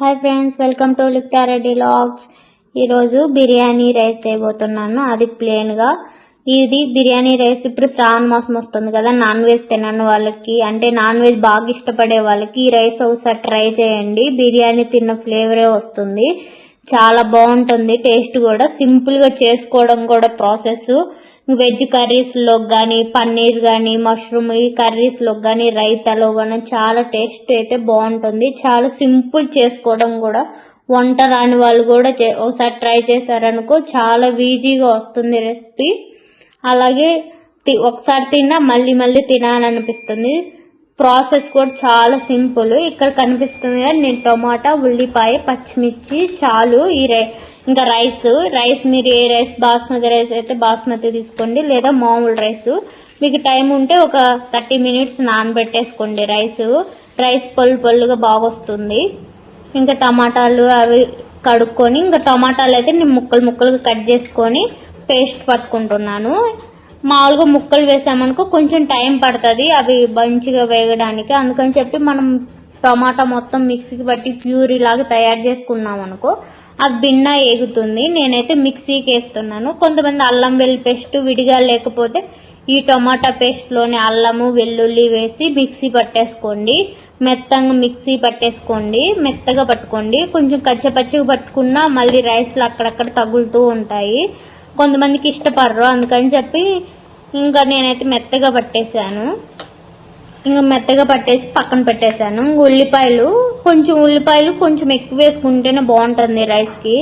Hi friends, welcome to లిక్తారెడ్డి vlogs. ఈరోజు biryani rice చేయబోతున్నాను. అది ప్లెయిన్గా. ఇది బిర్యానీ రైస్ ఇప్పుడు శ్రావణ మాసం వస్తుంది కదా, నాన్ వెజ్ తినని వాళ్ళకి, అంటే నాన్ వెజ్ బాగా ఇష్టపడే వాళ్ళకి ఈ రైస్ ఒకసారి ట్రై చేయండి. బిర్యానీ తిన్న ఫ్లేవరే వస్తుంది. చాలా బాగుంటుంది. టేస్ట్ కూడా సింపుల్గా చేసుకోవడం కూడా ప్రాసెస్. వెజ్ కర్రీస్లో కానీ, పన్నీర్ కానీ, మష్రూమ్ ఈ కర్రీస్లో కానీ, రైతాలో కానీ చాలా టేస్ట్ అయితే బాగుంటుంది. చాలా సింపుల్ చేసుకోవడం కూడా. వంట రాని వాళ్ళు కూడా ఒకసారి ట్రై చేశారనుకో చాలా ఈజీగా వస్తుంది రెసిపీ. అలాగే ఒకసారి తిన్నా మళ్ళీ మళ్ళీ తినాలనిపిస్తుంది. ప్రాసెస్ కూడా చాలా సింపుల్. ఇక్కడ కనిపిస్తుంది కదా, నేను టమాటా, ఉల్లిపాయ, పచ్చిమిర్చి చాలు. ఇంకా రైస్ మీరు ఏ రైస్, బాస్మతి రైస్ అయితే బాస్మతి తీసుకోండి, లేదా మామూలు రైస్. మీకు టైం ఉంటే ఒక 30 minutes నానబెట్టేసుకోండి. రైస్ పొల్లుగా బాగా వస్తుంది. ఇంకా టమాటాలు అవి కడుక్కొని, ఇంకా టమాటాలు అయితే నేను ముక్కలుగా కట్ చేసుకొని పేస్ట్ పట్టుకుంటున్నాను. మామూలుగా ముక్కలు వేసామనుకో కొంచెం టైం పడుతుంది అవి మంచిగా వేగడానికి. అందుకని చెప్పి మనం టమాటా మొత్తం మిక్సీకి బట్టి ప్యూరీ లాగా తయారు చేసుకున్నాం అనుకో అది భిన్న ఏగుతుంది. నేనైతే మిక్సీకి వేస్తున్నాను. కొంతమంది అల్లం వెల్లుల్లి పేస్ట్ విడిగా, లేకపోతే ఈ టమాటా పేస్ట్లోనే అల్లము వెల్లుల్లి వేసి మిక్సీ పట్టేసుకోండి. మెత్తగా పట్టుకోండి. కొంచెం కచ్చపచ్చిగా పట్టుకున్నా మళ్ళీ రైస్లో అక్కడక్కడ తగులుతూ ఉంటాయి. కొంతమందికి ఇష్టపడరు, అందుకని చెప్పి ఇంకా నేనైతే మెత్తగా పట్టేశాను. మెత్తగా పట్టేసి పక్కన పెట్టేశాను. ఉల్లిపాయలు కొంచెం ఎక్కువ వేసుకుంటేనే బాగుంటుంది రైస్కి.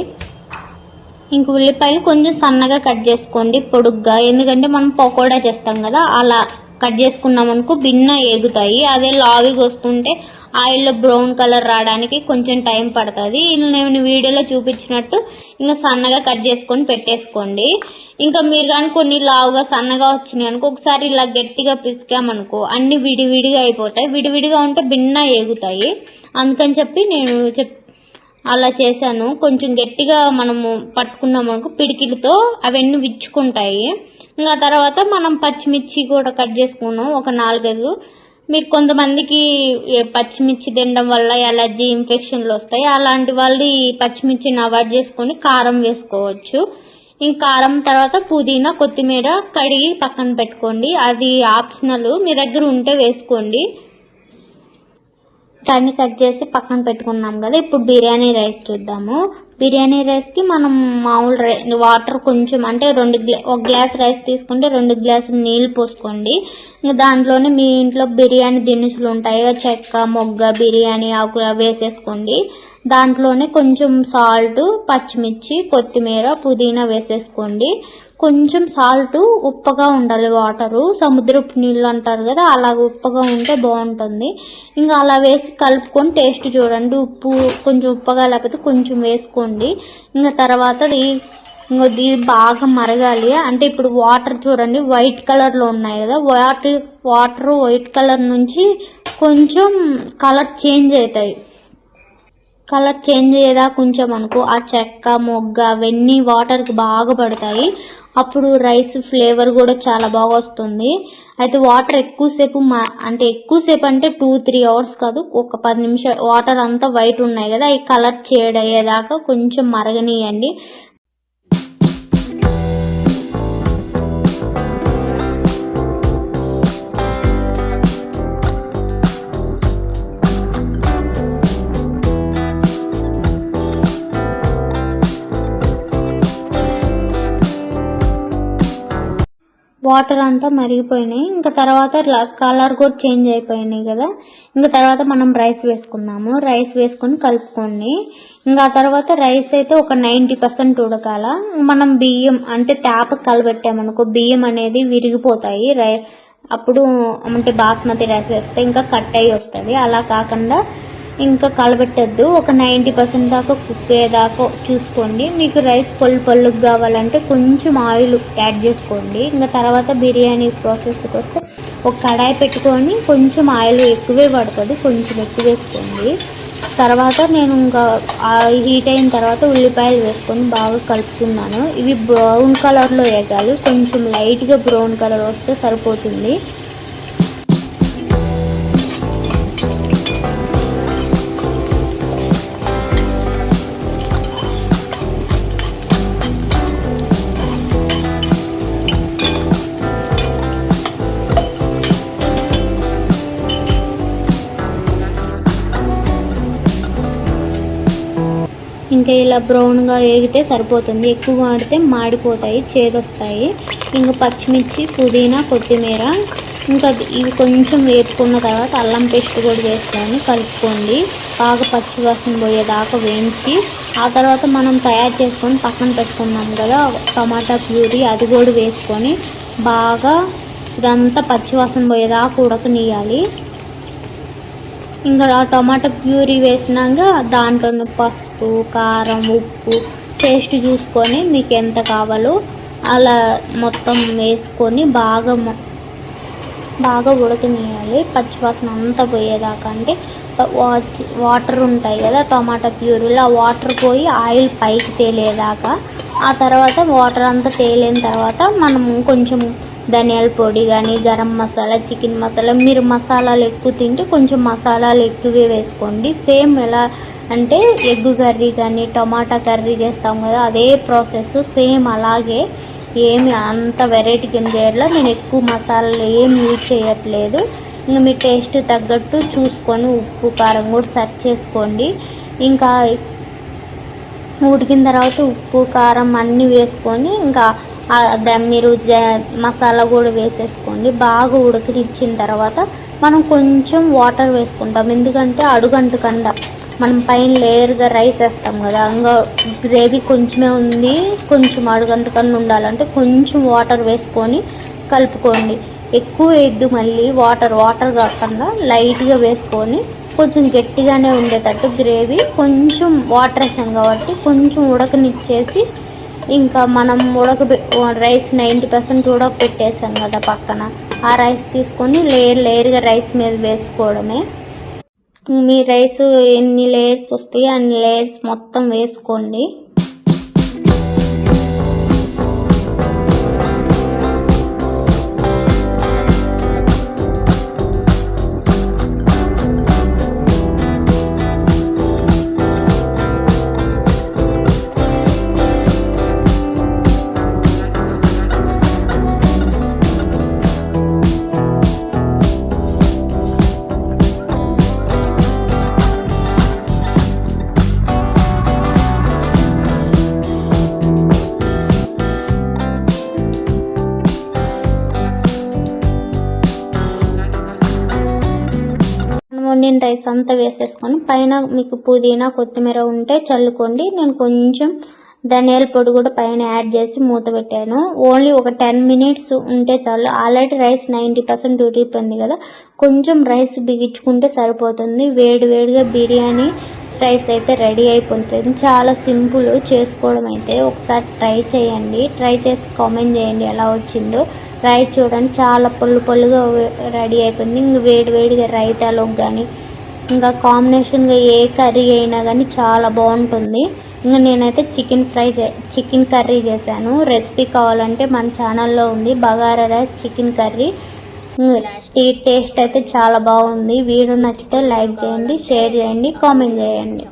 ఉల్లిపాయలు కొంచెం సన్నగా కట్ చేసుకోండి, పొడుగ్గా. ఎందుకంటే మనం పకోడా చేస్తాం కదా, అలా కట్ చేసుకున్నాం అనుకో భిన్న ఏగుతాయి. అదే లావిగా వస్తుంటే ఆయిల్లో బ్రౌన్ కలర్ రావడానికి కొంచెం టైం పడుతుంది. నేను వీడియోలో చూపించినట్టు ఇంకా సన్నగా కట్ చేసుకొని పెట్టేసుకోండి. ఇంకా మీరు కానీ కొన్ని లావుగా సన్నగా వచ్చినాయి అనుకో, ఒకసారి ఇలా గట్టిగా పిసికామనుకో అన్ని విడివిడిగా అయిపోతాయి. విడివిడిగా ఉంటే భిన్న ఏగుతాయి. అందుకని చెప్పి నేను అలా చేశాను. కొంచెం గట్టిగా మనము పట్టుకున్నాం అనుకో పిడికిలతో అవన్నీ విచ్చుకుంటాయి. ఇంకా తర్వాత మనం పచ్చిమిర్చి కూడా కట్ చేసుకున్నాం, ఒక 4-5. మీరు కొంతమందికి పచ్చిమిర్చి తినడం వల్ల ఎలర్జీ ఇన్ఫెక్షన్లు వస్తాయి. అలాంటి వాళ్ళు ఈ పచ్చిమిర్చిని అవాయిడ్ చేసుకొని కారం వేసుకోవచ్చు. కారం తర్వాత పుదీనా, కొత్తిమీర కడిగి పక్కన పెట్టుకోండి. అది ఆప్షనల్, మీ దగ్గర ఉంటే వేసుకోండి. దాన్ని కట్ చేసి పక్కన పెట్టుకున్నాం కదా. ఇప్పుడు బిర్యానీ రైస్ చూద్దాము. బిర్యానీ రైస్కి మనం మామూలు వాటర్ కొంచెం, అంటే ఒక గ్లాస్ రైస్ తీసుకుంటే 2 గ్లాసులు నీళ్ళు పోసుకోండి. ఇంకా దాంట్లోనే మీ ఇంట్లో బిర్యానీ దినుసులు ఉంటాయి, చెక్క, మొగ్గ, బిర్యానీ ఆకు వేసేసుకోండి. దాంట్లోనే కొంచెం సాల్ట్, పచ్చిమిర్చి, కొత్తిమీర, పుదీనా వేసేసుకోండి. కొంచెం సాల్ట్, ఉప్పగా ఉండాలి వాటరు. సముద్రపు నీళ్ళు అంటారు కదా, అలా ఉప్పగా ఉంటే బాగుంటుంది. ఇంకా అలా వేసి కలుపుకొని టేస్ట్ చూడండి. ఉప్పు కొంచెం ఉప్పగా లేకపోతే కొంచెం వేసుకోండి. ఇంకా తర్వాత ఇది బాగా మరగాలి. అంటే ఇప్పుడు వాటర్ చూడండి వైట్ కలర్లో ఉన్నాయి కదా, వాటర్ వైట్ కలర్ నుంచి కొంచెం కలర్ చేంజ్ అవుతాయి. కలర్ చేంజ్ అయ్యేదా కొంచెం అనుకో ఆ చెక్క, మొగ్గ అవన్నీ వాటర్కి బాగా పడతాయి. అప్పుడు రైస్ ఫ్లేవర్ కూడా చాలా బాగా వస్తుంది. అయితే వాటర్ ఎక్కువసేపు అంటే 2-3 hours కాదు, ఒక 10 నిమిషాలు వాటర్ అంతా వైట్ ఉన్నాయి కదా, ఈ కలర్ షేడ్ అయ్యేదాకా కొంచెం మరగనీయండి. వాటర్ అంతా మరిగిపోయినాయి. ఇంకా తర్వాత కలర్ కూడా చేంజ్ అయిపోయినాయి కదా. ఇంకా తర్వాత మనం రైస్ వేసుకుందాము. రైస్ వేసుకొని కలుపుకోండి. ఇంకా తర్వాత రైస్ అయితే ఒక 90% ఉడకాల. మనం బియ్యం అంటే తేప కలబెట్టామనుకో బియ్యం అనేది విరిగిపోతాయి. అప్పుడు అంటే బాస్మతి రైస్ వేస్తే ఇంకా కట్ అయ్యి వస్తుంది. అలా కాకుండా ఇంకా కలబెట్టద్దు. ఒక 90% దాకా కుక్ అయ్యేదాకా చూసుకోండి. మీకు రైస్ పొల్లుగా కావాలంటే కొంచెం ఆయిల్ యాడ్ చేసుకోండి. ఇంకా తర్వాత బిర్యానీ ప్రాసెస్కి వస్తే ఒక కడాయి పెట్టుకొని కొంచెం ఆయిల్ ఎక్కువే పడుతుంది, కొంచెం ఎక్కువ వేసుకోండి. తర్వాత నేను ఇంకా హీట్ అయిన తర్వాత ఉల్లిపాయలు వేసుకొని బాగా కలుపుకున్నాను. ఇవి బ్రౌన్ కలర్లో వేగాలి, కొంచెం లైట్గా బ్రౌన్ కలర్ వస్తే సరిపోతుంది. ఇంకా ఇలా బ్రౌన్గా వేగితే సరిపోతుంది. ఎక్కువ వాడితే మాడిపోతాయి, చేదొస్తాయి. ఇంకా పచ్చిమిర్చి, పుదీనా, కొత్తిమీర, ఇంకా ఇవి కొంచెం వేపుకున్న తర్వాత అల్లం పేస్ట్ కూడా వేసుకొని కలుపుకోండి. బాగా పచ్చివాసన పోయేదాకా వేయించి ఆ తర్వాత మనం తయారు చేసుకొని పక్కన పెట్టుకున్నాం కదా టమాటా ప్యూరీ, అది కూడా వేసుకొని బాగా ఇదంతా పచ్చివాసన పోయేదాకా ఉడకనియాలి. ఇంకా ఆ టమాటా ప్యూరీ వేసినాక దాంట్లో పసుపు, కారం, ఉప్పు టేస్ట్ చూసుకొని మీకు ఎంత కావాలో అలా మొత్తం వేసుకొని బాగా ఉడకనియాలి. పచ్చివాసన అంతా పోయేదాకా, అంటే వాటర్ ఉంటాయి కదా టమాటా ప్యూరీలో, ఆ వాటర్ పోయి ఆయిల్ పైకి తేలేదాకా. ఆ తర్వాత వాటర్ అంతా తేలిన తర్వాత మనం కొంచెం ధనియాల పొడి కానీ, గరం మసాలా, చికెన్ మసాలా, మీరు మసాలాలు ఎక్కువ తింటే కొంచెం మసాలాలు ఎక్కువే వేసుకోండి. సేమ్ ఎలా అంటే ఎగ్ కర్రీ కానీ టమాటా కర్రీ చేస్తాం కదా అదే ప్రాసెస్, సేమ్ అలాగే. ఏమి అంత వెరైటీ కింద చేయట్లా, నేను ఎక్కువ మసాలాలు ఏం యూజ్ చేయట్లేదు. ఇంకా మీ టేస్ట్ తగ్గట్టు చూసుకొని ఉప్పు, కారం కూడా సెర్చ్ చేసుకోండి. ఇంకా ఉడికిన తర్వాత ఉప్పు, కారం అన్నీ వేసుకొని ఇంకా మీరు మసాలా కూడా వేసేసుకోండి. బాగా ఉడకనిచ్చిన తర్వాత మనం కొంచెం వాటర్ వేసుకుంటాం, ఎందుకంటే అడుగంటకుండా మనం పైన లేయర్గా రైస్ వేస్తాం కదా, ఇంకా గ్రేవీ కొంచెమే ఉంది, కొంచెం అడుగంటకుండా ఉండాలంటే కొంచెం వాటర్ వేసుకొని కలుపుకోండి. ఎక్కువ వేయద్దు, మళ్ళీ వాటర్ కాకుండా లైట్గా వేసుకొని కొంచెం గట్టిగానే ఉండేటట్టు గ్రేవీ, కొంచెం వాటర్ వేసాం కాబట్టి కొంచెం ఉడకనిచ్చేసి ఇంకా మనం రైస్ 90% ఉడకపెట్టేసాం కదా పక్కన, ఆ రైస్ తీసుకొని లేయర్గా రైస్ మీద వేసుకోవడమే. మీ రైస్ ఎన్ని లేయర్స్ వస్తాయో అన్ని లేయర్స్ మొత్తం వేసుకోండి. వండిన రైస్ అంతా వేసేసుకొని పైన మీకు పుదీనా, కొత్తిమీర ఉంటే చల్లుకోండి. నేను కొంచెం ధనియాల పొడి కూడా పైన యాడ్ చేసి మూత పెట్టాను. ఓన్లీ ఒక 10 minutes ఉంటే చాలు. ఆల్రెడీ రైస్ 90% ఉడికిపోయింది కదా, కొంచెం రైస్ బిగించుకుంటే సరిపోతుంది. వేడివేడిగా బిర్యానీ రైస్ అయితే రెడీ అయిపోతుంది. చాలా సింపుల్ చేసుకోవడం అయితే. ఒకసారి ట్రై చేయండి, ట్రై చేసి కామెంట్ చేయండి ఎలా వచ్చిందో. రైస్ చూడండి చాలా పొల్లుగా రెడీ అయిపోయింది. ఇంక వేడివేడిగా రైతాలోకి కానీ ఇంకా కాంబినేషన్గా ఏ కర్రీ అయినా కానీ చాలా బాగుంటుంది. ఇంకా నేనైతే చికెన్ కర్రీ చేశాను. రెసిపీ కావాలంటే మన ఛానల్లో ఉంది, బగారా రైస్ చికెన్ కర్రీ. ఈ టేస్ట్ అయితే చాలా బాగుంది. వీడియో నచ్చితే లైక్ చేయండి, షేర్ చేయండి, కామెంట్ చేయండి.